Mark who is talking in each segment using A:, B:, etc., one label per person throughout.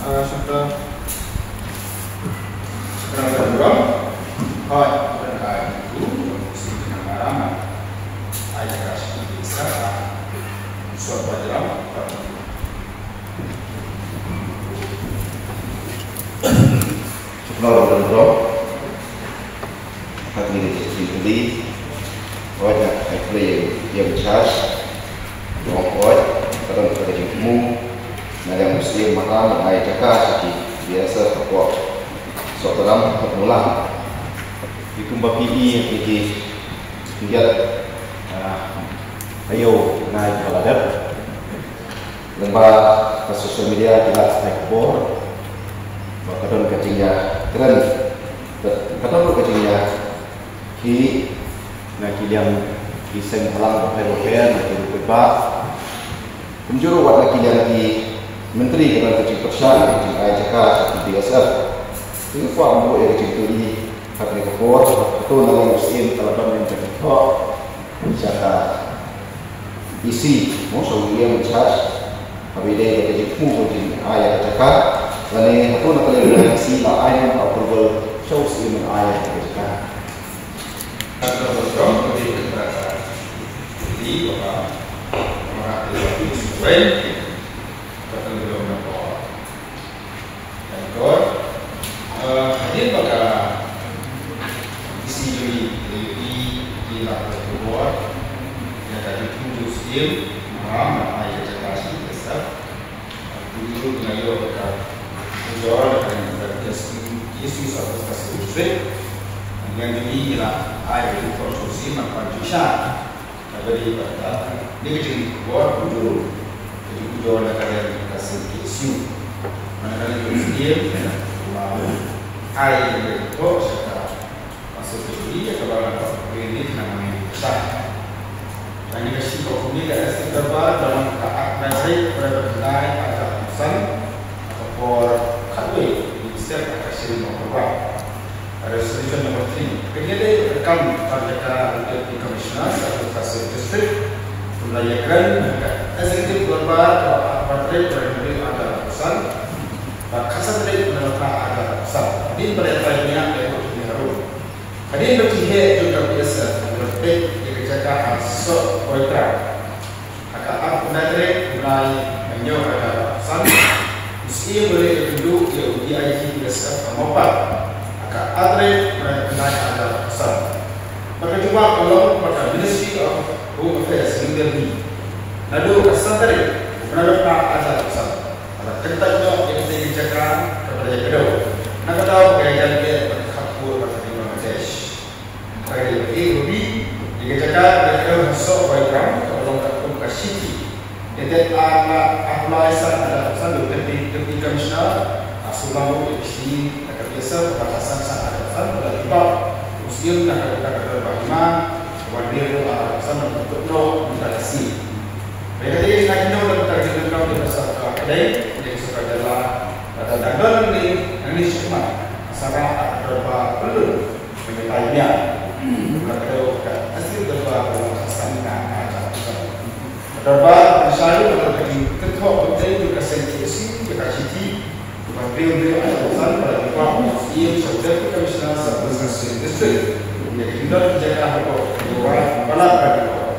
A: serta sekarang dua, dan ayat itu mesti dengan marah, ayat kasih bisa suatu ajaran.
B: Sebenarnya bro, kami di wajah play yang charge, dongkot, kadang jengmu, yang mesti mahal, ayat jaga biasa pokok seorang pemula. Itu PPE yang lihat, ayo naik kaladat, lembah ke sosial media tidak naik bor, kadang kecilnya keren, kadang kecilnya ki nak yang kisah halang berpera nak berubah, penjuru buat lagi yang di menteri kerana kecil persyar kecil IJK kecil DSF ini faham buat yang kecil ini kami kepor itu nama musim talaban yang terkekok siapa isi musuh dia mencari kami dia kecil mungkin ayat IJK dan ini itu nak kalian isi ayat approval shows in ayat IJK
A: Atau berjuang lebih keberatan jadi bahwa mengakhiri waktu sesuai tertentu berapa dan kor hadir pada isi di laporan kedua yang tadi tujuh skill malam ayat cakasi besar tujuh dengan yo pada tujuan dan isu satu kasih usul yang ini ialah ayat itu konstruksi maka jusha dari pada ini kecil buat tujuh tujuan kalian kasih isu mana kalian bersedia ayat itu secara masuk ke dunia kalau ini namanya besar dan ini kasih kau ini ada sekitar dalam akademik perbedaan atau pesan atau kadwe di setiap kasih nomor Resolution number 3. Kemudian rekam tarjeta untuk di komisioner atau kasih distrik melayakan eksekutif berbar atau partai berhubung ada pesan dan kasat rate menolak ada pesan. Di perintahnya itu diharus. Hadin berkihai juga biasa berarti dikerjakan hasil kontrak. Agak penadrik mulai menyo ada pesan. Meski boleh duduk di UIT biasa kemopat. Adre mereka ada pesan. Maka cuma kalau pada Ministry of Home Affairs ini, lalu pesan tadi mereka ada pesan. Ada tentangnya yang dikerjakan kepada yang kedua. Nak tahu kerajaan dia berkapur pada di Bangladesh. Kerajaan ini dikerjakan dengan hasil program kalau tak kasih. Jadi apply ada pesan dari komisioner asal isi biasa batasan sangat besar pada tiba musim dan kata-kata bagaimana wadir alasan untuk no interaksi. Mereka ini nak no dan terjadi no di masa kedai yang suka adalah kata-kata ini cuma sangat berapa perlu mengetahuinya. Kata asli berapa batasan ada. Berapa misalnya kalau ketua penting juga sensitif juga citi beliau ada pesan pada Departemen Museum Subjek Komisioner Substasiun Distrik yang tidak menjaga hak orang balap bagi orang.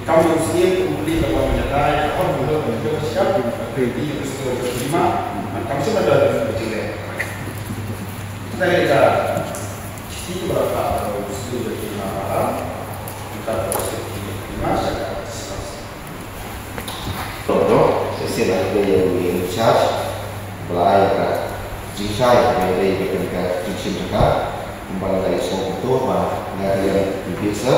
A: Kami museum kembali dapat menyatakan orang boleh menjadi siap di peristiwa kelima. Kami sudah ada berjaya. Kita lihat di beberapa museum kelima malam kita proses kelima secara selesai.
B: Contoh sesi lagi yang charge belai ke jinsai dari ketika jinsin juga membangun dari semua itu mengalir biasa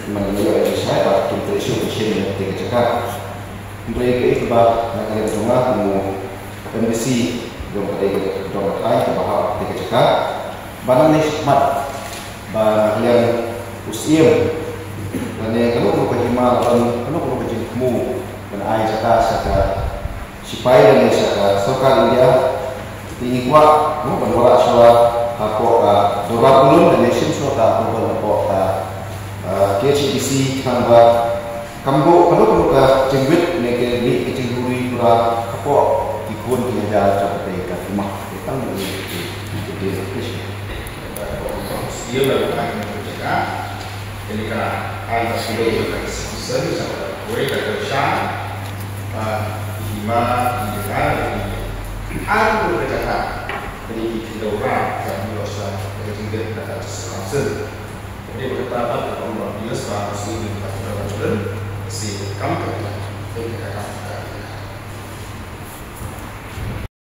B: menunjuk jinsai pada tulisan jinsin yang ketika mereka itu mengalir rumah mu kondisi dong pada dong kai bahwa ketika barang ni mat yang usia dan yang kalau berjima kalau berjimmu dan air jaka supaya Indonesia sokar India tinggi kuat, menolak soal hakok dorang belum dan nation soal hakok KHBC tambah Kambo kalau ke cengwit ni ke cengguri pura kapo ikun kita seperti ke rumah kita di lokasi.
A: Dia melakukan juga. Jadi karena hal tersebut juga sesuatu sama kue dan besar, lima dengan ada beberapa jadi kita orang yang biasa bertingkat dan langsung. Jadi berkata apa kalau dia sekarang masih di tempat si kampung, jadi kita